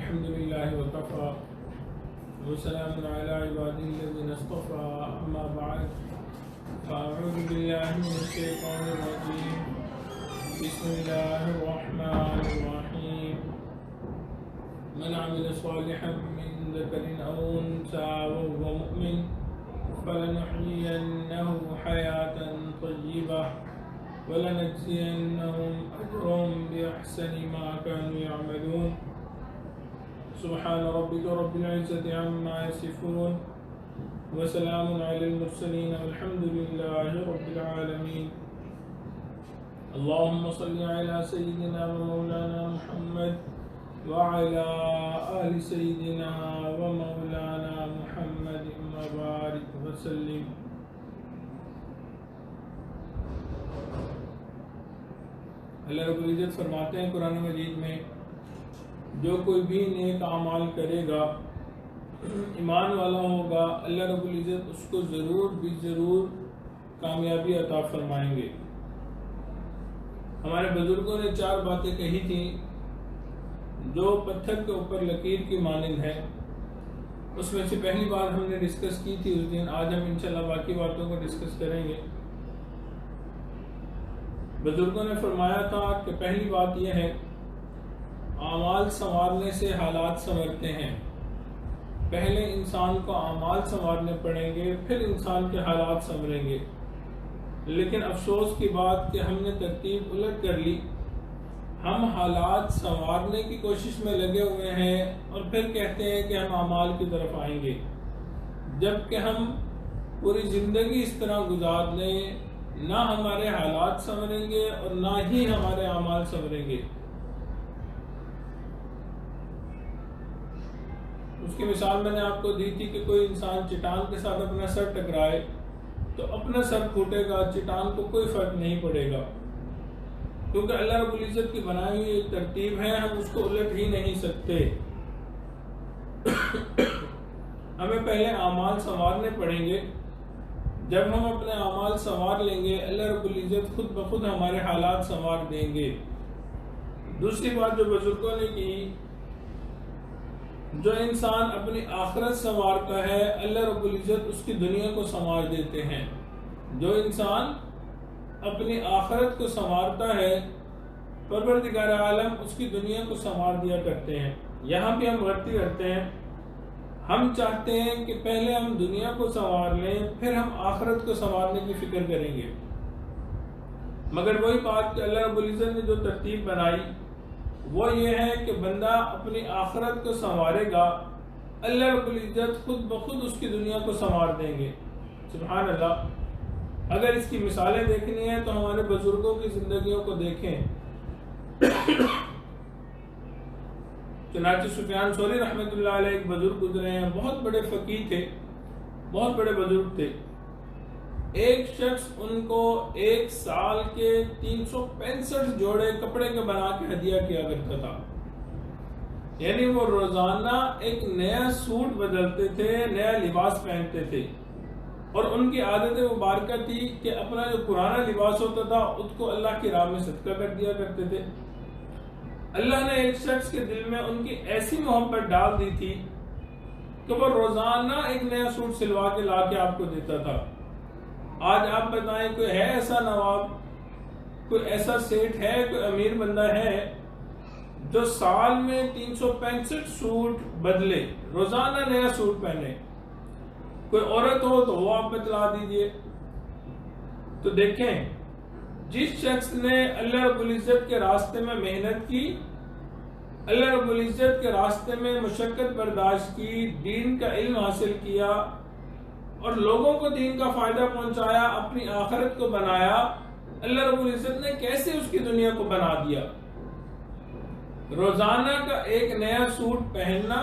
الحمد لله وكفى وسلام على عباده الذين اصطفى أما بعد فأعوذ بالله من الشيطان الرجيم بسم الله الرحمن الرحيم من عمل صالحا من ذكر أو أنثى وهو مؤمن فلنحيينه حياة طيبة ولنجزينهم أجرهم بأحسن ما كانوا يعملون سبحان ربك رب العزة عما يصفون وسلام على المرسلين والحمد لله رب العالمين اللهم صل على سيدنا ومولانا محمد وعلى آل سيدنا ومولانا محمد وبارك وسلم. اللہ رب العزت فرماتے ہیں قرآن مجید میں جو کوئی بھی نیک اعمال کرے گا ایمان والا ہوگا اللہ رب العزت اس کو ضرور بھی ضرور کامیابی عطا فرمائیں گے. ہمارے بزرگوں نے 4 باتیں کہی تھیں جو پتھر کے اوپر لکیر کی مانند ہے. اس میں سے پہلی بات ہم نے ڈسکس کی تھی اس دن. آج ہم انشاءاللہ باقی باتوں کو ڈسکس کریں گے. بزرگوں نے فرمایا تھا کہ پہلی بات یہ ہے اعمال سنوارنے سے حالات سنورتے ہیں. پہلے انسان کو اعمال سنوارنے پڑیں گے پھر انسان کے حالات سنوریں گے. لیکن افسوس کی بات کہ ہم نے ترتیب الٹ کر لی. ہم حالات سنوارنے کی کوشش میں لگے ہوئے ہیں اور پھر کہتے ہیں کہ ہم اعمال کی طرف آئیں گے، جبکہ ہم پوری زندگی اس طرح گزار لیں نہ ہمارے حالات سنوریں گے اور نہ ہی ہمارے اعمال سنوریں گے. اس کی مثال میں نے آپ کو دی تھی کہ کوئی انسان چٹان کے ساتھ اپنا سر ٹکرائے تو اپنا سر پھوٹے گا، چٹان کو کوئی فرق نہیں پڑے گا، کیونکہ اللہ رب العزت کی بنائی ہوئی ایک ترتیب ہے، ہم اس کو الٹ ہی نہیں سکتے. ہمیں پہلے اعمال سنوارنے پڑیں گے. جب ہم اپنے اعمال سنوار لیں گے اللہ رب العزت خود بخود ہمارے حالات سنوار دیں گے. دوسری بات جو بزرگوں نے کی، جو انسان اپنی آخرت سنوارتا ہے اللہ رب العزت اس کی دنیا کو سنوار دیتے ہیں. جو انسان اپنی آخرت کو سنوارتا ہے پروردگار عالم اس کی دنیا کو سنوار دیا کرتے ہیں. یہاں بھی ہم غلطی کرتے ہیں. ہم چاہتے ہیں کہ پہلے ہم دنیا کو سنوار لیں پھر ہم آخرت کو سنوارنے کی فکر کریں گے. مگر وہی بات کہ اللہ رب العزت نے جو ترتیب بنائی وہ یہ ہے کہ بندہ اپنی آخرت کو سنوارے گا اللہ رب العزت خود بخود اس کی دنیا کو سنوار دیں گے. سبحان اللہ. اگر اس کی مثالیں دیکھنی ہیں تو ہمارے بزرگوں کی زندگیوں کو دیکھیں. چنانچہ سفیان ثوری رحمۃ اللہ علیہ ایک بزرگ گزرے ہیں، بہت بڑے فقیہ تھے، بہت بڑے بزرگ تھے. ایک شخص ان کو 1 سال کے 365 جوڑے کپڑے کے بنا کے ہدیہ کیا کرتا تھا. یعنی وہ روزانہ ایک نیا سوٹ بدلتے تھے، نیا لباس پہنتے تھے. اور ان کی عادت مبارکہ تھی کہ اپنا جو پرانا لباس ہوتا تھا اس کو اللہ کی راہ میں صدقہ کر دیا کرتے تھے. اللہ نے ایک شخص کے دل میں ان کی ایسی محبت ڈال دی تھی کہ وہ روزانہ ایک نیا سوٹ سلوا کے لا کے آپ کو دیتا تھا. آج آپ بتائیں کوئی ہے ایسا نواب، کوئی ایسا سیٹ ہے، کوئی امیر بندہ ہے جو سال میں 365 سوٹ بدلے، روزانہ نیا سوٹ پہنے؟ کوئی عورت ہو تو وہ آپ بتلا دیجئے. تو دیکھیں جس شخص نے اللہ رب العزت کے راستے میں محنت کی، اللہ رب العزت کے راستے میں مشقت برداشت کی، دین کا علم حاصل کیا اور لوگوں کو دین کا فائدہ پہنچایا، اپنی آخرت کو بنایا، اللہ رب العزت نے کیسے اس کی دنیا کو بنا دیا. روزانہ کا ایک نیا سوٹ پہننا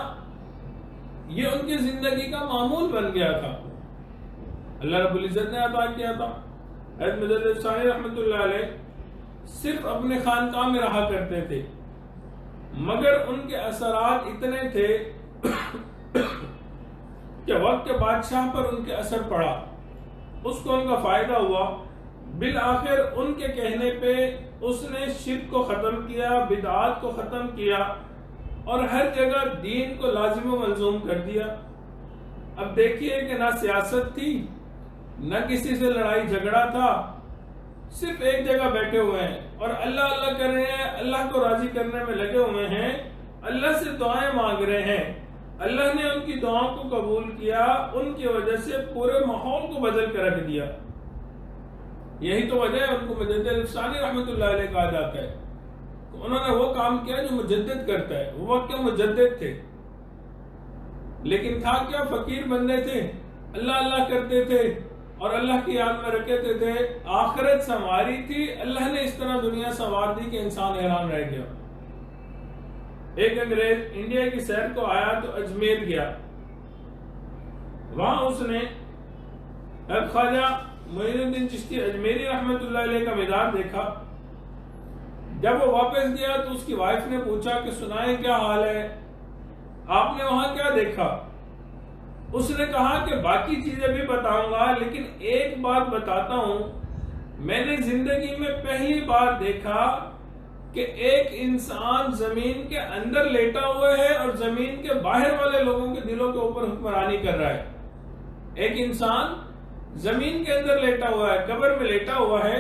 یہ ان کی زندگی کا معمول بن گیا تھا. اللہ رب العزت نے عطا کیا تھا. حضرت مجدد ثانی رحمۃ اللہ علیہ صرف اپنے خانقاہ میں رہا کرتے تھے، مگر ان کے اثرات اتنے تھے کہ وقت کے بادشاہ پر ان کے اثر پڑا، اس کو ان کا فائدہ ہوا. بالآخر ان کے کہنے پہ اس نے شرک کو ختم کیا، بدعات کو ختم کیا اور ہر جگہ دین کو لازم و ملزوم کر دیا۔ اب دیکھیے کہ نہ سیاست تھی، نہ کسی سے لڑائی جھگڑا تھا، صرف ایک جگہ بیٹھے ہوئے ہیں اور اللہ اللہ کر رہے ہیں، اللہ کو راضی کرنے میں لگے ہوئے ہیں، اللہ سے دعائیں مانگ رہے ہیں۔ اللہ نے ان کی دعاؤں کو قبول کیا، ان کی وجہ سے پورے ماحول کو بدل کر رکھ دیا۔ یہی تو وجہ ہے ان کو مجدد الفسانی رحمۃ اللہ علیہ کہا جاتا ہے۔ انہوں نے وہ کام کیا جو مجدد کرتا ہے، وہ وقت کے مجدد تھے، لیکن تھا کیا؟ فقیر بندے تھے، اللہ اللہ کرتے تھے اور اللہ کی یاد میں رکھتے تھے۔ آخرت سنواری تھی، اللہ نے اس طرح دنیا سنوار دی کہ انسان حیران رہ گیا۔ ایک انگریز انڈیا کی سیر کو آیا تو اجمیر گیا، وہاں اس نے خواجہ معین الدین چشتی اجمیری رحمت اللہ علیہ کا مزار دیکھا۔ جب وہ واپس گیا تو اس کی وائف نے پوچھا کہ سنائیں کیا حال ہے، آپ نے وہاں کیا دیکھا؟ اس نے کہا کہ باقی چیزیں بھی بتاؤں گا، لیکن ایک بات بتاتا ہوں، میں نے زندگی میں پہلی بار دیکھا کہ ایک انسان زمین کے اندر لیٹا ہوا ہے اور زمین کے باہر والے لوگوں کے دلوں کے اوپر حکمرانی کر رہا ہے۔ ایک انسان زمین کے اندر لیٹا ہوا ہے، قبر میں لیٹا ہوا ہے،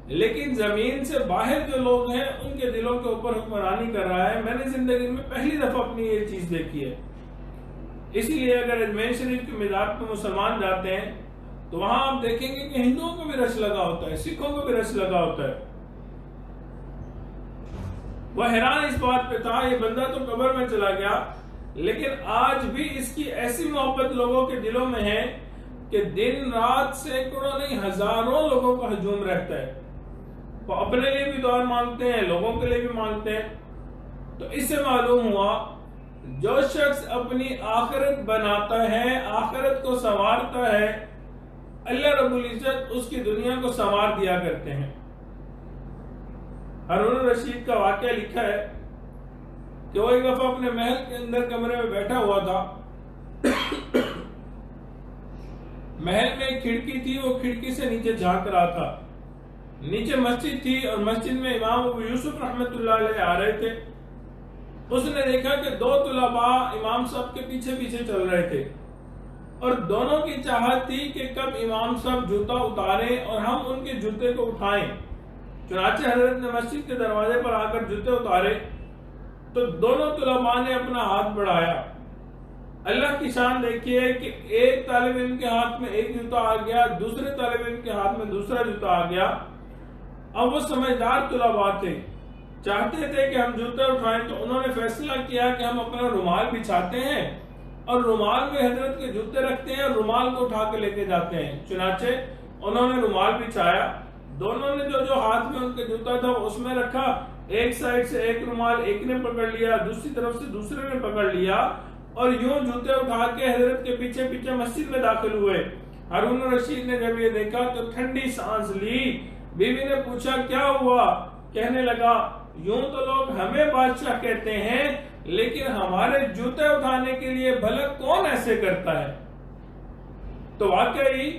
لیکن زمین سے باہر جو لوگ ہیں ان کے دلوں کے اوپر حکمرانی کر رہا ہے۔ میں نے زندگی میں پہلی دفعہ اپنی یہ چیز دیکھی ہے۔ اسی لیے اگر اجمیر شریف کے مزار پہ مسلمان جاتے ہیں تو وہاں آپ دیکھیں گے کہ ہندوؤں کو بھی رش لگا ہوتا ہے، سکھوں کو بھی رش لگا ہوتا ہے۔ وہ حیران اس بات پہ تھا، یہ بندہ تو قبر میں چلا گیا، لیکن آج بھی اس کی ایسی محبت لوگوں کے دلوں میں ہے کہ دن رات سینکڑوں نہیں ہزاروں لوگوں کا ہجوم رہتا ہے۔ وہ اپنے لیے بھی دعا مانگتے ہیں، لوگوں کے لیے بھی مانگتے ہیں۔ تو اس سے معلوم ہوا جو شخص اپنی آخرت بناتا ہے، آخرت کو سنوارتا ہے، اللہ رب العزت اس کی دنیا کو سنوار دیا کرتے ہیں۔ ہارون الرشید کا واقعہ لکھا ہے کہ وہ ایک دفعہ اپنے محل کے اندر کمرے میں بیٹھا ہوا تھا، محل میں ایک کھڑکی تھی، وہ کھڑکی سے نیچے جھانک رہا تھا۔ نیچے مسجد تھی اور مسجد میں امام ابو یوسف رحمت اللہ علیہ آ رہے تھے۔ اس نے دیکھا کہ دو طلباء امام صاحب کے پیچھے پیچھے چل رہے تھے اور دونوں کی چاہت تھی کہ کب امام صاحب جوتا اتاریں اور ہم ان کے جوتے کو اٹھائیں۔ چنانچہ حضرت نے مسجد کے دروازے پر آ کر جوتے اتارے تو دونوں طلباء نے اپنا ہاتھ بڑھایا۔ اللہ کی شان دیکھیے کہ ایک طالب علم کے ہاتھ میں ایک جوتا آ گیا، دوسرے طالب علم کے ہاتھ میں دوسرا جوتا آ گیا۔ اب وہ سمجھدار طلباء تھے، چاہتے تھے کہ ہم جوتے اٹھائیں، تو انہوں نے فیصلہ کیا کہ ہم اپنا رومال بچھاتے ہیں اور رومال میں حضرت کے جوتے رکھتے ہیں اور رومال کو اٹھا کے لے کے جاتے ہیں۔ چنانچہ انہوں نے رومال بچھایا، دونوں نے جو ہاتھ میں ان کے جوتا تھا اس میں رکھا، ایک سائڈ سے ایک رومال ایک نے پکڑ لیا، دوسری طرف سے دوسرے نے پکڑ لیا اور یوں جوتے اٹھا کے حضرت کے پیچھے پیچھے مسجد میں داخل ہوئے۔ ہارون الرشید نے جب یہ دیکھا تو ٹھنڈی سانس لی۔ بیوی نے پوچھا کیا ہوا؟ کہنے لگا یوں تو لوگ ہمیں بادشاہ کہتے ہیں، لیکن ہمارے جوتے اٹھانے کے لیے بھلا کون ایسے کرتا ہے؟ تو واقعی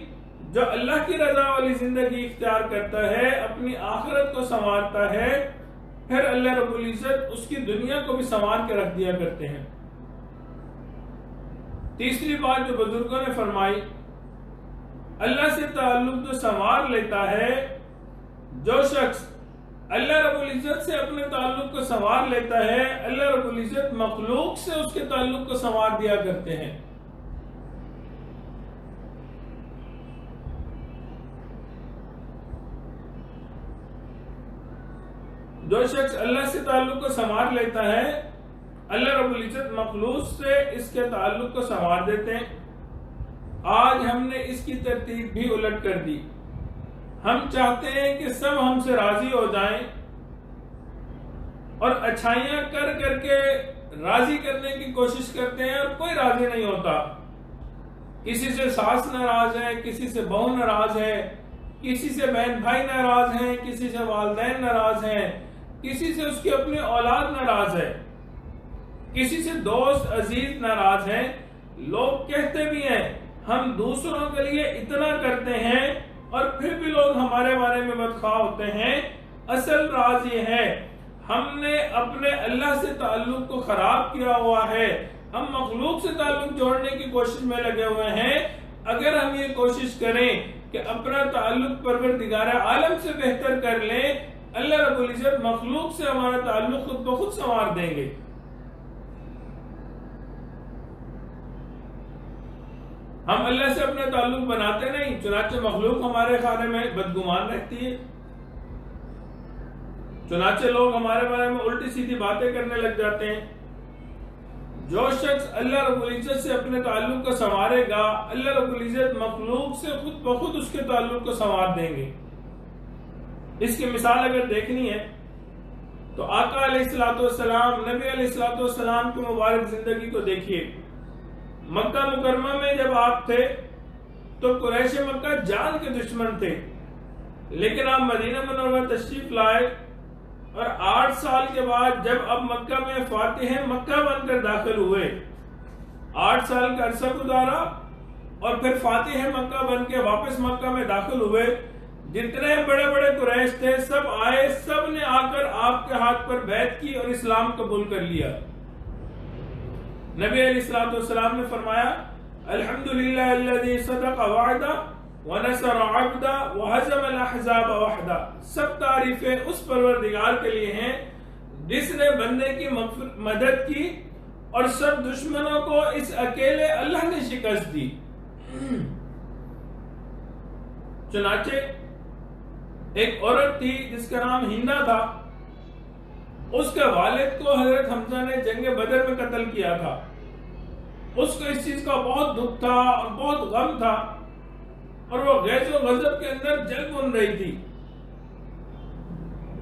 جو اللہ کی رضا والی زندگی اختیار کرتا ہے، اپنی آخرت کو سنوارتا ہے، پھر اللہ رب العزت اس کی دنیا کو بھی سنوار کے رکھ دیا کرتے ہیں۔ تیسری بات جو بزرگوں نے فرمائی، اللہ سے تعلق جو سنوار لیتا ہے، جو شخص اللہ رب العزت سے اپنے تعلق کو سنوار لیتا ہے، اللہ رب العزت مخلوق سے اس کے تعلق کو سنوار دیا کرتے ہیں۔ جو شخص اللہ سے تعلق کو سنوار لیتا ہے، اللہ رب العزت مخلوق سے اس کے تعلق کو سنوار دیتے ہیں۔ آج ہم نے اس کی ترتیب بھی الٹ کر دی۔ ہم چاہتے ہیں کہ سب ہم سے راضی ہو جائیں اور اچھائیاں کر کر کے راضی کرنے کی کوشش کرتے ہیں اور کوئی راضی نہیں ہوتا۔ کسی سے ساس ناراض ہے، کسی سے بہو ناراض ہے، کسی سے بہن بھائی ناراض ہیں، کسی سے والدین ناراض ہیں، کسی سے اس کی اپنی اولاد ناراض ہے، کسی سے دوست عزیز ناراض ہیں۔ لوگ کہتے بھی ہیں ہم دوسروں کے لیے اتنا کرتے ہیں اور پھر بھی لوگ ہمارے بارے میں بدخواہ ہوتے ہیں۔ اصل راز یہ ہے ہم نے اپنے اللہ سے تعلق کو خراب کیا ہوا ہے، ہم مخلوق سے تعلق جوڑنے کی کوشش میں لگے ہوئے ہیں۔ اگر ہم یہ کوشش کریں کہ اپنا تعلق پروردگار عالم سے بہتر کر لیں، اللہ رب العزت مخلوق سے ہمارا تعلق خود بخود سنوار دیں گے۔ ہم اللہ سے اپنا تعلق بناتے نہیں، چنانچہ مخلوق ہمارے خانے میں بدگمان رہتی ہے، چنانچہ لوگ ہمارے بارے میں الٹی سیدھی باتیں کرنے لگ جاتے ہیں۔ جو شخص اللہ رب العزت سے اپنے تعلق کو سنوارے گا، اللہ رب العزت مخلوق سے خود بخود اس کے تعلق کو سنوار دیں گے۔ اس کی مثال اگر دیکھنی ہے تو آقا علیہ السلام، نبی علیہ السلام کی مبارک زندگی کو دیکھیے۔ مکہ مکرمہ میں جب آپ تھے تو قریش مکہ جان کے دشمن تھے، لیکن آپ مدینہ منورہ تشریف لائے اور 8 سال کے بعد جب اب مکہ میں فاتح مکہ بن کر داخل ہوئے، 8 سال کا عرصہ گزارا اور پھر فاتح مکہ بن کے واپس مکہ میں داخل ہوئے، جتنے بڑے بڑے قریش تھے سب آئے، سب نے آ کر آپ کے ہاتھ پر بیعت کی اور اسلام قبول کر لیا۔ نبی علیہ السلام نے فرمایا الحمدللہ الذی صدق وعدہ ونصر عبدہ وہزم الاحزاب وحدہ، سب تعریفیں اس پروردگار کے لیے ہیں جس نے بندے کی مدد کی اور سب دشمنوں کو اس اکیلے اللہ نے شکست دی۔ چنانچہ ایک عورت تھی جس کا نام ہندا تھا، اس کے والد کو حضرت حمزہ نے جنگ بدر میں قتل کیا تھا۔ اس کو اس چیز کا بہت دکھ تھا اور بہت غم تھا اور وہ غیظ و غضب کے اندر جل بن رہی تھی۔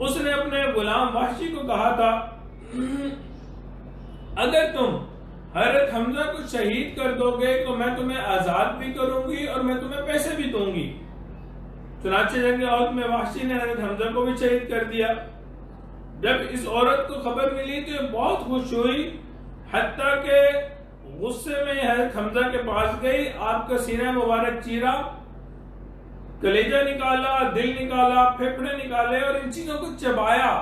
اس نے اپنے غلام وحشی کو کہا تھا اگر تم حضرت حمزہ کو شہید کر دو گے تو میں تمہیں آزاد بھی کروں گی اور میں تمہیں پیسے بھی دوں گی۔ چنانچہ جنگ احد میں وحشی نے حضرت حمزہ کو بھی شہید کر دیا۔ جب اس عورت کو خبر ملی تو یہ بہت خوش ہوئی، حتیٰ کہ غصے میں حضرت حمزہ کے پاس گئی، آپ کا سینہ مبارک چیرا، کلیجہ نکالا، دل نکالا، پھیپھڑے نکالے اور ان چیزوں کو چبایا۔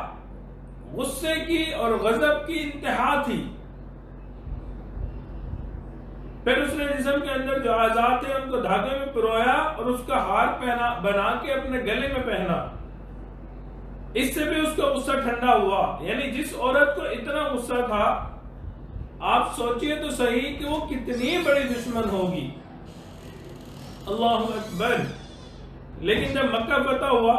غصے کی اور غضب کی انتہا تھی۔ پھر اس نے جسم کے اندر جو اعضاء تھے ان کو دھاگے میں پرویا اور اس کا ہار بنا کے اپنے گلے میں پہنا۔ اس سے بھی اس کا غصہ ٹھنڈا ہوا۔ یعنی جس عورت کو اتنا غصہ تھا، آپ سوچئے تو صحیح کہ وہ کتنی بڑی دشمن ہوگی۔ اللہ اکبر۔ لیکن جب مکہ فتح ہوا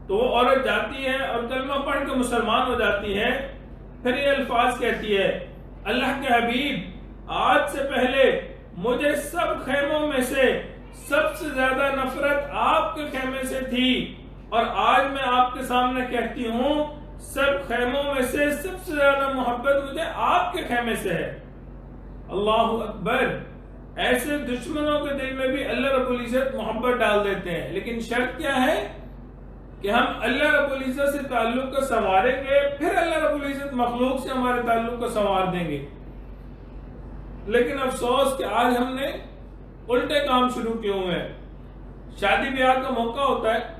تو وہ عورت جاتی ہے اور کلمہ پڑھ کے مسلمان ہو جاتی ہے، پھر یہ الفاظ کہتی ہے اللہ کے حبیب، آج سے پہلے مجھے سب خیموں میں سے سب سے زیادہ نفرت آپ کے خیمے سے تھی، اور آج میں آپ کے سامنے کہتی ہوں سب خیموں میں سے سب سے زیادہ محبت مجھے آپ کے خیمے سے ہے۔ اللہ اکبر۔ ایسے دشمنوں کے دل میں بھی اللہ رب العزت محبت ڈال دیتے ہیں، لیکن شرط کیا ہے کہ ہم اللہ رب العزت سے تعلق کو سنواریں گے، پھر اللہ رب العزت مخلوق سے ہمارے تعلق کو سنوار دیں گے۔ لیکن افسوس کہ آج ہم نے الٹے کام شروع کیے ہوئے ہیں۔ شادی بیاہ کا موقع ہوتا ہے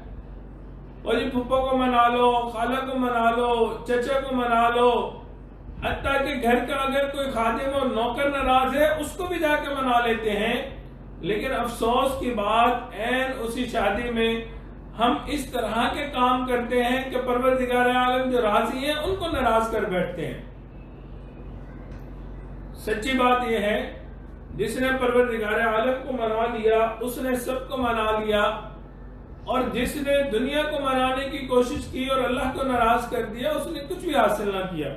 اور یہ پھپھو کو منا لو، خالہ کو منا لو، چچا کو منا لو، حتیٰ کہ گھر کا اگر کوئی خادم اور نوکر ناراض ہے اس کو بھی جا کے منا لیتے ہیں۔ لیکن افسوس کی بات عین اسی شادی میں ہم اس طرح کے کام کرتے ہیں کہ پروردگار عالم جو راضی ہیں ان کو ناراض کر بیٹھتے ہیں۔ سچی بات یہ ہے جس نے پروردگار عالم کو منا لیا اس نے سب کو منا لیا، اور جس نے دنیا کو منانے کی کوشش کی اور اللہ کو ناراض کر دیا اس نے کچھ بھی حاصل نہ کیا۔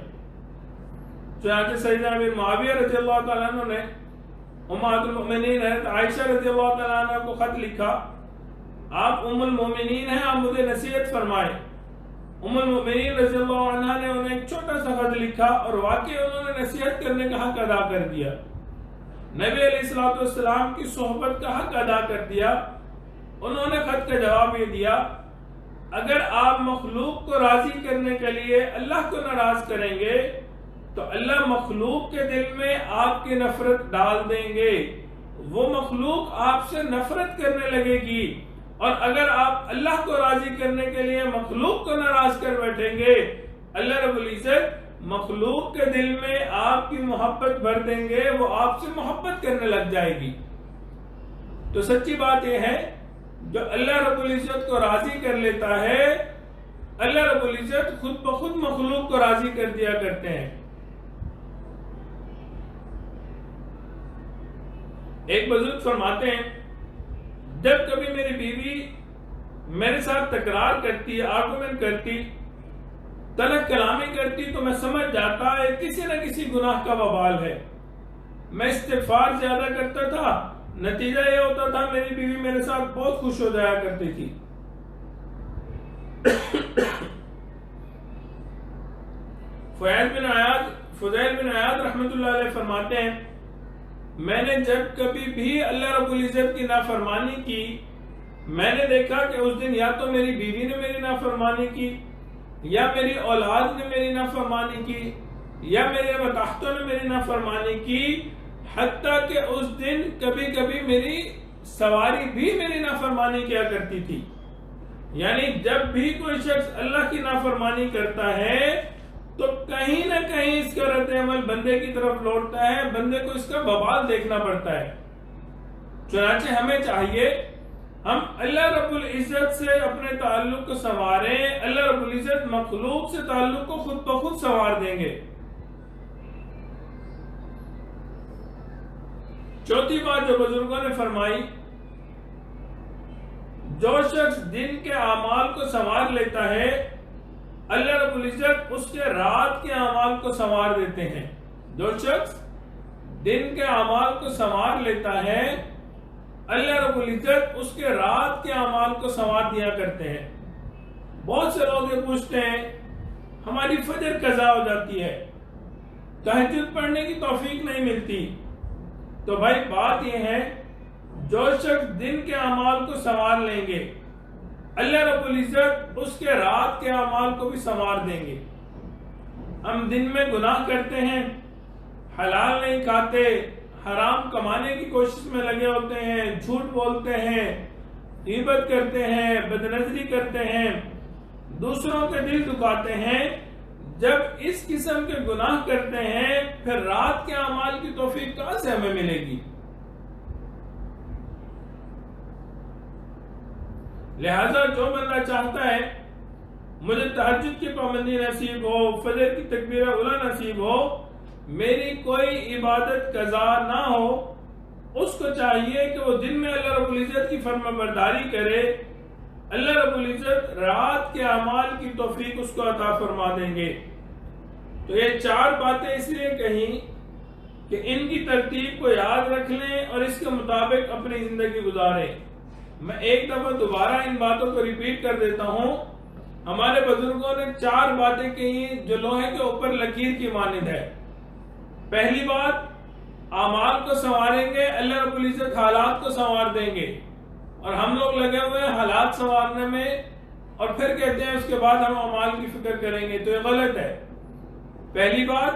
چنانچہ سیدنا امیر معاویہ رضی اللہ تعالیٰ عنہ نے امہات المؤمنین حضرت عائشہ رضی اللہ تعالیٰ عنہ کو خط لکھا، آپ ام المؤمنین ہیں، آپ مجھے نصیحت فرمائیں۔ ام المؤمنین رضی اللہ عنہ نے انہیں ایک چھوٹا سا خط لکھا اور واقعی انہوں نے نصیحت کرنے کا حق ادا کر دیا، نبی علیہ السلام کی صحبت کا حق ادا کر دیا۔ انہوں نے خط کا جواب یہ دیا اگر آپ مخلوق کو راضی کرنے کے لیے اللہ کو ناراض کریں گے تو اللہ مخلوق کے دل میں آپ کی نفرت ڈال دیں گے، وہ مخلوق آپ سے نفرت کرنے لگے گی، اور اگر آپ اللہ کو راضی کرنے کے لیے مخلوق کو ناراض کر بیٹھیں گے اللہ رب العزت مخلوق کے دل میں آپ کی محبت بھر دیں گے، وہ آپ سے محبت کرنے لگ جائے گی۔ تو سچی بات یہ ہے جو اللہ رب العزت کو راضی کر لیتا ہے، اللہ رب العزت خود بخود مخلوق کو راضی کر دیا کرتے ہیں۔ ایک بزرگ فرماتے ہیں جب کبھی میری بیوی میرے ساتھ تکرار کرتی، آرگومنٹ کرتی، تلک کلامی کرتی، تو میں سمجھ جاتا ہے کسی نہ کسی گناہ کا وبال ہے۔ میں استغفار زیادہ کرتا تھا، نتیجہ یہ ہوتا تھا میری بیوی میرے ساتھ بہت خوش ہو جایا کرتی تھی۔ فضیل بن عیاض رحمت اللہ علیہ فرماتے ہیں میں نے جب کبھی بھی اللہ رب العزت کی نافرمانی کی، میں نے دیکھا کہ اس دن یا تو میری بیوی نے میری نافرمانی کی، یا میری اولاد نے میری نافرمانی کی، یا میرے متحتوں نے میری نافرمانی کی، حتیٰ کہ اس دن کبھی کبھی میری سواری بھی میری نافرمانی کیا کرتی تھی۔ یعنی جب بھی کوئی شخص اللہ کی نافرمانی کرتا ہے تو کہیں نہ کہیں اس کا رد عمل بندے کی طرف لوٹتا ہے، بندے کو اس کا وبال دیکھنا پڑتا ہے۔ چنانچہ ہمیں چاہیے ہم اللہ رب العزت سے اپنے تعلق کو سنواریں، اللہ رب العزت مخلوق سے تعلق کو خود بخود سنوار دیں گے۔ چوتھی بات جو بزرگوں نے فرمائی، جو شخص دن کے اعمال کو سنوار لیتا ہے اللہ رب العزت اس کے رات کے اعمال کو سنوار دیتے ہیں۔ جو شخص دن کے اعمال کو سنوار لیتا ہے اللہ رب العزت اس کے رات کے اعمال کو سنوار دیا کرتے ہیں۔ بہت سے لوگ یہ پوچھتے ہیں ہماری فجر قضا ہو جاتی ہے، تہجد پڑھنے کی توفیق نہیں ملتی، تو بھائی بات یہ ہے جو شخص دن کے اعمال کو سنوار لیں گے اللہ رب العزت اس کے رات کے اعمال کو بھی سنوار دیں گے۔ ہم دن میں گناہ کرتے ہیں، حلال نہیں کھاتے، حرام کمانے کی کوشش میں لگے ہوتے ہیں، جھوٹ بولتے ہیں، غیبت کرتے ہیں، بدنظری کرتے ہیں، دوسروں کے دل دکھاتے ہیں۔ جب اس قسم کے گناہ کرتے ہیں پھر رات کے اعمال کی توفیق کہاں سے ہمیں ملے گی؟ لہذا جو بندہ چاہتا ہے مجھے تہجد کی پابندی نصیب ہو، فجر کی تکبیر اولیٰ نصیب ہو، میری کوئی عبادت قضا نہ ہو، اس کو چاہیے کہ وہ دن میں اللہ رب العزت کی فرما برداری کرے، اللہ رب العزت رات کے اعمال کی توفیق اس کو عطا فرما دیں گے۔ تو یہ چار باتیں اس لیے کہیں کہ ان کی ترتیب کو یاد رکھ لیں اور اس کے مطابق اپنی زندگی گزاریں۔ میں ایک دفعہ دوبارہ ان باتوں کو ریپیٹ کر دیتا ہوں۔ ہمارے بزرگوں نے چار باتیں کہی جو لوہے کے اوپر لکیر کی مانند ہے۔ پہلی بات، اعمال کو سنواریں گے اللہ رب العزت حالات کو سنوار دیں گے، اور ہم لوگ لگے ہوئے ہیں حالات سنوارنے میں اور پھر کہتے ہیں اس کے بعد ہم اعمال کی فکر کریں گے، تو یہ غلط ہے۔ پہلی بات،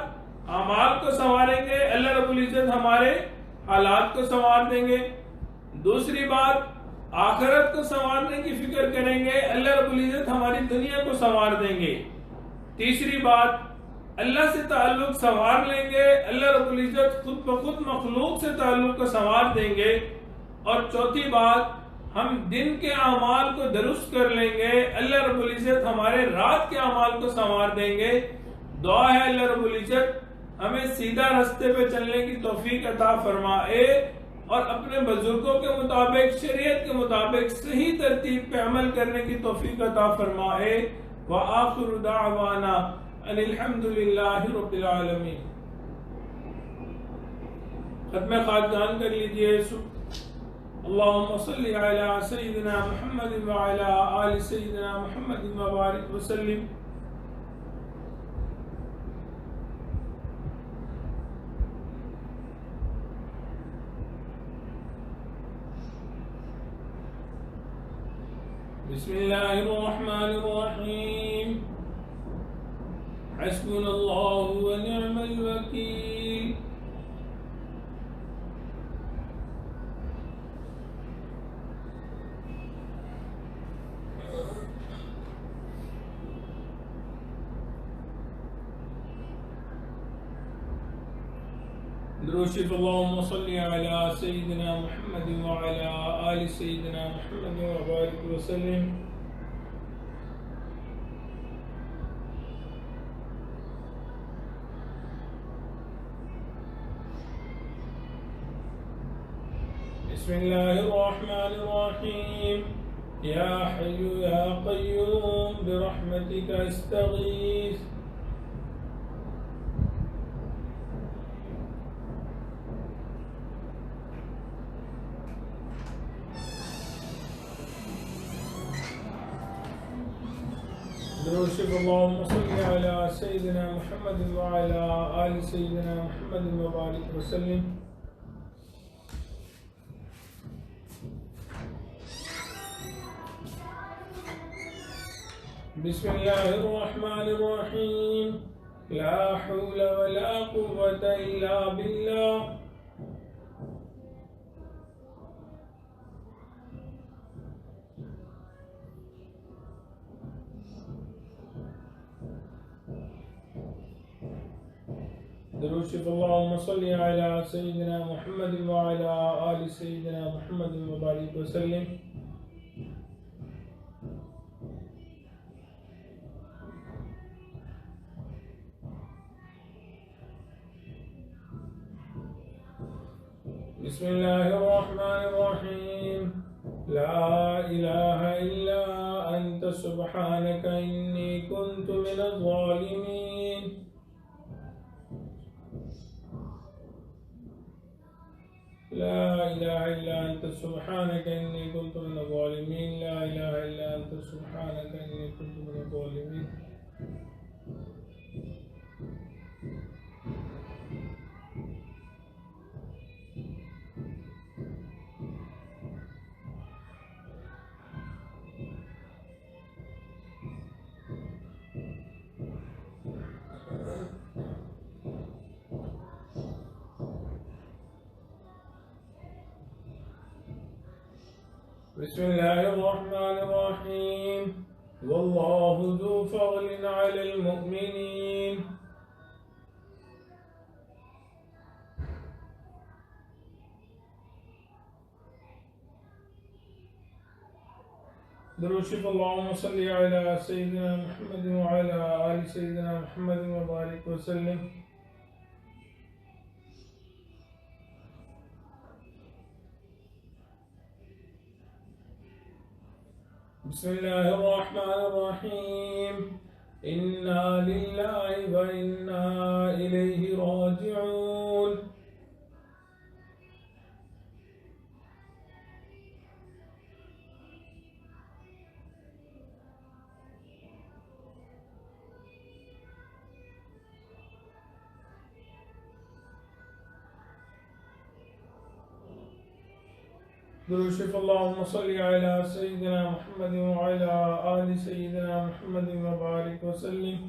اعمال کو سنواریں گے اللہ رب العزت ہمارے حالات کو سنوار دیں گے۔ دوسری بات، آخرت کو سنوارنے کی فکر کریں گے اللہ رب العزت ہماری دنیا کو سنوار دیں گے۔ تیسری بات، اللہ سے تعلق سنوار لیں گے اللہ رب العزت خود بخود مخلوق سے تعلق کو سنوار دیں گے۔ اور چوتھی بات، ہم دن کے اعمال کو درست کر لیں گے اللہ رب العزت ہمارے رات کے اعمال کو سنوار دیں گے۔ دعا ہے اللہ رب العزت ہمیں سیدھا راستے پہ چلنے کی توفیق عطا فرمائے اور اپنے بزرگوں کے مطابق، شریعت کے مطابق صحیح ترتیب پہ عمل کرنے کی توفیق عطا فرمائے۔ وآخر دعوانا ان الحمد للہ رب العالمین۔ ختم خاتم کر لیجئے۔ اللہم صلی علی سیدنا محمد وعلی آل سیدنا محمد وبارک وسلم۔ بسم اللہ الرحمن الرحیم۔ حسبنا اللہ ونعم الوکیل۔ درود شریف اللهم صل على سيدنا محمد وعلى آل سيدنا محمد وبارك وسلم. بسم الله الرحمن الرحيم. يا حي يا قيوم برحمتك استغيث. درود شریف اللهم صل على سيدنا محمد وعلى آل سيدنا محمد وبارك وسلم. بسم الله الرحمن الرحيم. لا حول ولا قوة إلا بالله. درود شریف اللهم صل على سيدنا محمد وعلى آل سيدنا محمد وبارك وسلم. بسم الله الرحمن الرحيم. لا إله إلا أنت سبحانك إني كنت من الظالمين. لا إله إلا أنت سبحانك إني كنت من الظالمين. لا إله إلا أنت سبحانك إني كنت من الظالمين. بسم الله الرحمن الرحيم. والله ذو فضل على المؤمنين. درود شریف اللهم صل على سيدنا محمد وعلى آل سيدنا محمد وبارك وسلم. بسم الله الرحمن الرحيم. إنا لله وإنا إليه راجعون. درود شریف اللهم صل على سيدنا محمد وعلى آل سيدنا محمد وبارك وسلم.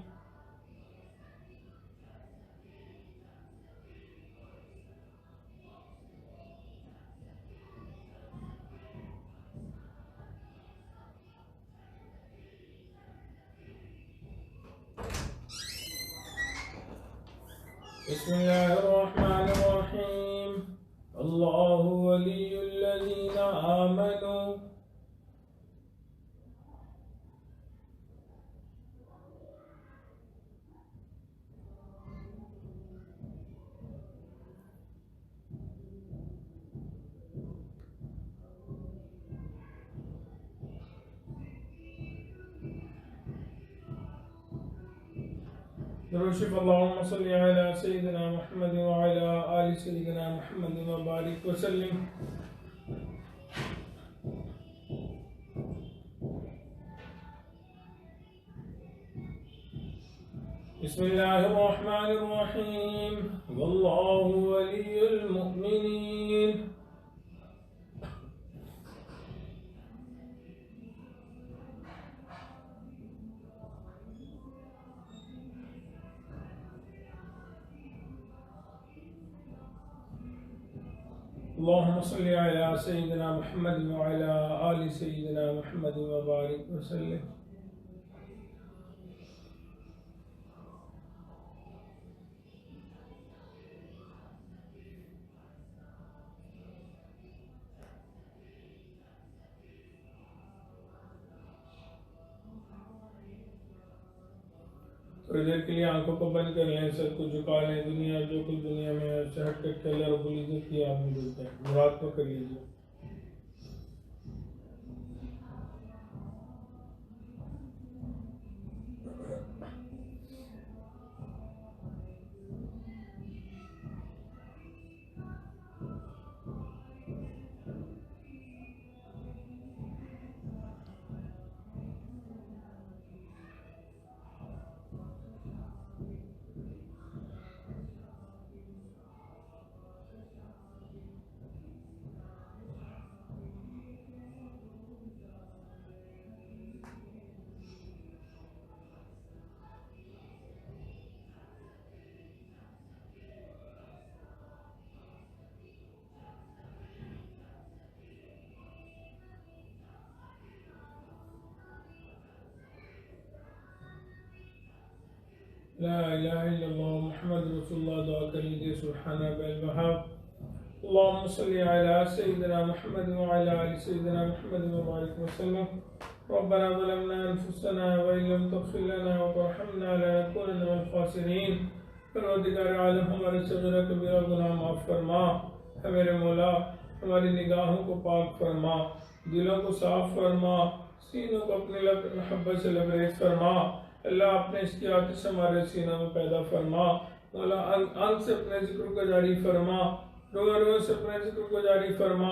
بسم الله الرحمن الرحيم. الله ولي الذين آمنوا. درود شریف اللهم صل على سيدنا محمد وعلى آل سيدنا محمد وبارك وسلم. بسم الله الرحمن الرحيم. والله ولي المؤمنين. اللهم صل على سيدنا محمد وعلى آل سيدنا محمد وبارك وسلم. تھوڑی دیر کے لیے آنکھوں کو بند کر لیں، سر کو جھکا لیں، دنیا جو کچھ دنیا میں ہے اس سے ہٹ کر کے اللہ رب العزت کی یاد میں ڈالتے ہیں، مراد کو کر لیجیے۔ لا الہ الا اللہ محمد رسول اللہ، دعا کر لیجیے۔ سبحان ربی الوہاب، اللہم صلی علی سیدنا محمد وعلی آل سیدنا محمد وبارک وسلم۔ ربنا ظلمنا انفسنا وان لم تغفر لنا وترحمنا لنکونن من الخاسرین۔ پروردگار عالم ہمارے صغیرہ کبیرہ گناہ معاف فرما، اے میرے مولا ہماری نگاہوں کو پاک فرما، دلوں کو صاف فرما، سینوں کو اپنے محبت سے لبریز فرما۔ اللہ اپنے اس کی آتش ہمارے سینوں میں پیدا فرما، مولا آنکھ سے اپنے ذکر کو جاری فرما، روح روح سے اپنے ذکر کو جاری فرما،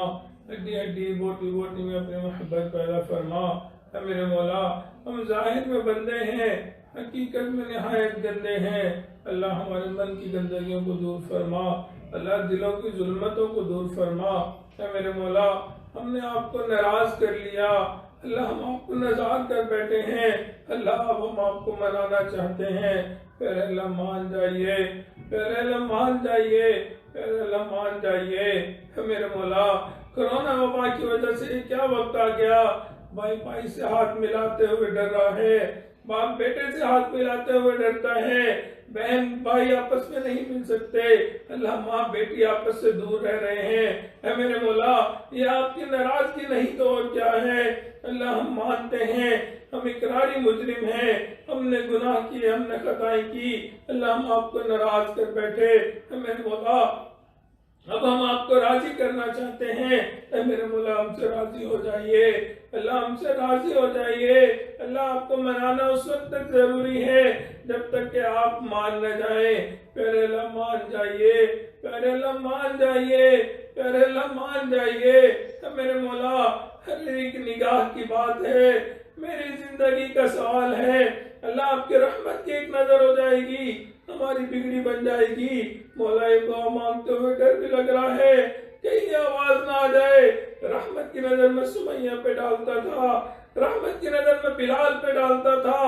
ہڈی ہڈی بوٹی بوٹی میں اپنی محبت پیدا فرما۔ اے میرے مولا ہم ظاہر میں بندے ہیں، حقیقت میں نہایت گندے ہیں، اللہ ہمارے من کی گندگیوں کو دور فرما، اللہ دلوں کی ظلمتوں کو دور فرما۔ اے میرے مولا ہم نے آپ کو ناراض کر لیا، اللہ ہم آپ کو ناراض کر بیٹھے ہیں، اللہ اب ہم آپ کو منانا چاہتے ہیں، پھر اللہ مان جائیے، پھر اللہ مان جائیے، پھر اللہ مان جائیے۔ میرے مولا کرونا وبا کی وجہ سے کیا وقت آ گیا، بھائی بھائی سے ہاتھ ملاتے ہوئے ڈر رہا ہے، باپ بیٹے سے ہاتھ ملاتے ہوئے ڈرتا ہے، بہن بھائی آپس میں نہیں مل سکتے، اللہ ماں بیٹی آپس سے دور رہ رہے ہیں۔ اے میرے مولا یہ آپ کی ناراضگی نہیں تو اور کیا ہے، اللہ ہم مانتے ہیں ہم اقراری مجرم ہیں، ہم نے گناہ کیے، ہم نے خطائیں کی، اللہ ہم آپ کو ناراض کر بیٹھے۔ اے میرے مولا اب ہم آپ کو راضی کرنا چاہتے ہیں، اے میرے مولا ہم سے راضی ہو جائیے، اللہ ہم سے راضی ہو جائیے۔ اللہ آپ کو منانا اس وقت تک ضروری ہے جب تک کہ آپ مان نہ جائیں، پیارے اللہ مان جائیے، پیارے اللہ مان جائیے، پیارے اللہ مان جائیے۔ اے میرے مولا ہر ایک نگاہ کی بات ہے، میری زندگی کا سوال ہے، اللہ آپ کی رحمت کی ایک نظر ہو جائے گی، ہماری بگڑی بن جائے گی۔ مولا ایک دعا مانگتے ہوئے ڈر بھی لگ رہا ہے کہیں آواز نہ آ جائے، رحمت کی نظر میں سمیہ پہ ڈالتا تھا، رحمت کی نظر میں بلال پہ ڈالتا تھا،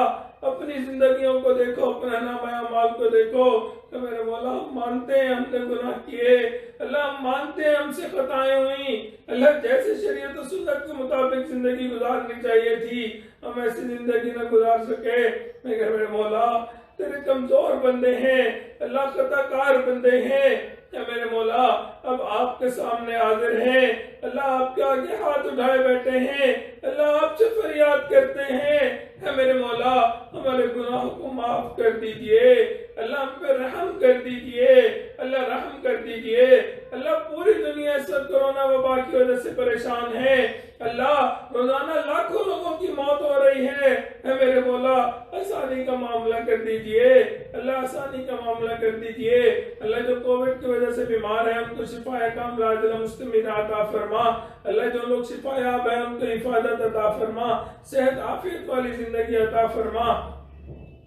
اپنی زندگیوں کو دیکھو، اپنا نامہ اعمال کو دیکھو۔ کہ میرے مولا ہم مانتے ہیں ہم نے گناہ کیے، اللہ ہم مانتے ہیں ہم سے خطائیں ہوئیں، اللہ جیسے شریعت و سنت کے مطابق زندگی گزارنی چاہیے تھی ہم ایسی زندگی نہ گزار سکے، مگر میرے مولا تیرے کمزور بندے ہیں، اللہ خطا کار بندے ہیں، اے میرے مولا اب آپ کے سامنے حاضر ہیں، اللہ آپ کے آگے ہاتھ اٹھائے بیٹھے ہیں، اللہ آپ سے فریاد کرتے ہیں، اے میرے مولا ہمارے گناہوں کو معاف کر دیجئے، اللہ ہم پہ رحم کر دیجئے، اللہ رحم کر دیجئے۔ اللہ پوری دنیا اس وقت کرونا وبا کی وجہ سے پریشان ہے، اللہ روزانہ لاکھوں لوگوں کی موت ہو رہی ہے، اے میرے مولا آسانی کا معاملہ کر دیجئے، اللہ آسانی کا معاملہ کر دیجئے۔ اللہ جو کووڈ کی وجہ سے بیمار ہیں ان کو شفا کاملہ عاجلہ مستمرہ عطا فرما، اللہ جو لوگ شفا یاب ہیں ان کو حفاظت عطا فرما، صحت عافیت والی زندگی عطا فرما،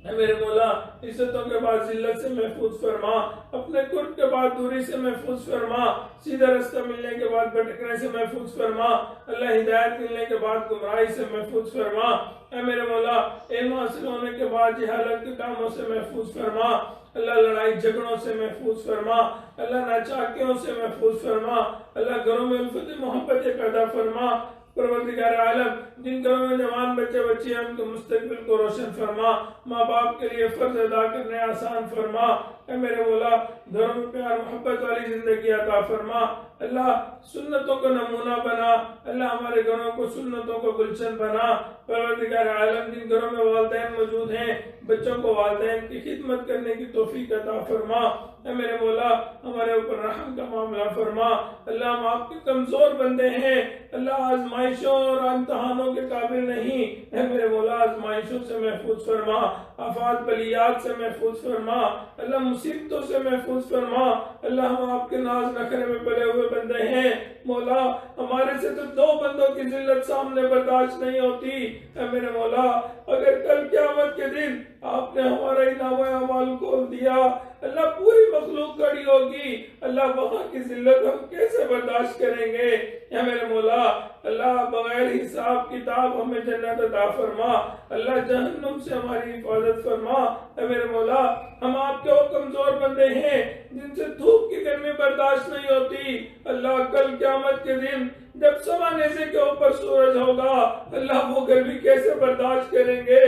اے میرے مولا عزتوں کے بعد ذلت سے محفوظ فرما، اپنے قرب کے بعد دوری سے محفوظ فرما، سیدھا رستہ ملنے کے بعد بھٹکنے سے محفوظ فرما، اللہ ہدایت ملنے کے بعد گمراہی سے محفوظ فرما، اے میرے مولا علم حاصل ہونے کے بعد جہالت کے کاموں سے محفوظ فرما، اللہ لڑائی جھگڑوں سے محفوظ فرما، اللہ ناچاکیوں سے محفوظ فرما، اللہ گھروں میں الفت محبت پیدا فرما، پروردگار عالم جن گھروں میں جوان بچے بچی ہیں ان کے مستقبل کو روشن فرما، ماں باپ کے لیے فرض ادا کرنے آسان فرما، اے میرے مولا گھروں میں پیار محبت والی زندگی عطا فرما، اللہ سنتوں کو نمونہ بنا، اللہ ہمارے گھروں کو سنتوں کو گلشن بنا۔ پروردگار عالم جن گھروں میں والدین موجود ہیں بچوں کو والدین کی خدمت کرنے کی توفیق عطا فرما، اے میرے مولا ہمارے اوپر رحم کا معاملہ فرما، اللہ ہم آپ کے کمزور بندے ہیں، اللہ آزمائشوں اور امتحانوں کے قابل نہیں، اے میرے مولا آزمائشوں سے محفوظ فرما، آفات بلیات سے محفوظ فرما، اللہ مصیبتوں سے محفوظ فرما، اللہ ہم آپ کے ناز نخرے میں پلے ہوئے بندے ہیں، مولا ہمارے سے تو دو بندوں کی ذلت سامنے برداشت نہیں ہوتی، اے میرے مولا اگر کل قیامت کے دن آپ نے ہمارا نامہ اعمال کھول دیا، اللہ پوری مخلوق کھڑی ہوگی، اللہ وہاں کی ذلت ہم کیسے برداشت کریں گے؟ اے میرے مولا اللہ بغیر حساب کتاب ہمیں جنت عطا فرما، اللہ جہنم سے ہماری حفاظت فرما، اے میرے مولا ہم آپ کے وہ کمزور بندے ہیں جن سے دھوپ کی گرمی برداشت نہیں ہوتی، اللہ کل قیامت کے دن جب سوا نیزے کے اوپر سورج ہوگا اللہ وہ گرمی کیسے برداشت کریں گے؟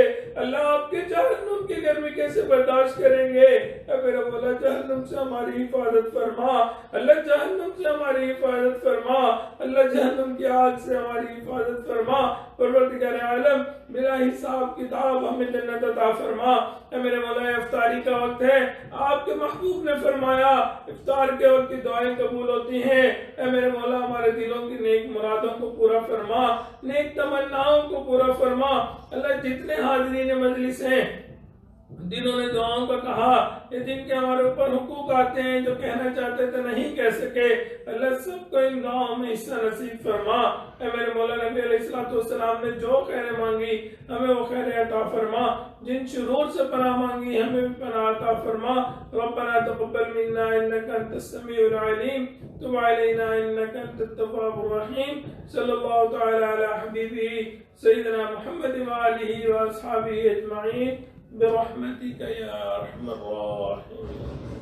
اللہ آپ کے جہنم کی گرمی کیسے برداشت کریں گے؟ اے میرے مولا جہنم سے ہماری حفاظت فرما، اللہ جہنم سے ہماری حفاظت فرما، اللہ جہنم کی آگ سے ہماری حفاظت فرما، پروردگار عالم بلا حساب کتاب ہمیں جنت عطا فرما۔ اے میرے مولا افطاری کا وقت ہے، آپ کے محبوب نے فرمایا افطار کے وقت کی دعائیں قبول ہوتی ہیں، اے میرے مولا ہمارے دلوں کی نیک مرادوں کو پورا فرما، نیک تمناؤں کو پورا فرما، اللہ جتنے حاضرین مجلس ہیں جنہوں نے دعاؤں کا کہا کہ جن کے ہمارے اوپر حقوق آتے ہیں جو کہنا چاہتے تھے نہیں کہہ سکے، اللہ سب کو ان دعاؤں میں حصہ نصیب فرما، اے میرے مولا نبی علیہ السلام نے جو خیر مانگی ہمیں وہ خیر عطا فرما، جن شرور سے پناہ مانگی ہمیں بھی پناہ عطا فرما، ربنا تقبل منا انك انت السميع العليم تب علينا انك انت التواب الرحيم، صلی اللہ تعالی علی حبیبہ سیدنا محمد وآلہ واصحابہ اجمعین برحمتك يا ارحم الراحمين۔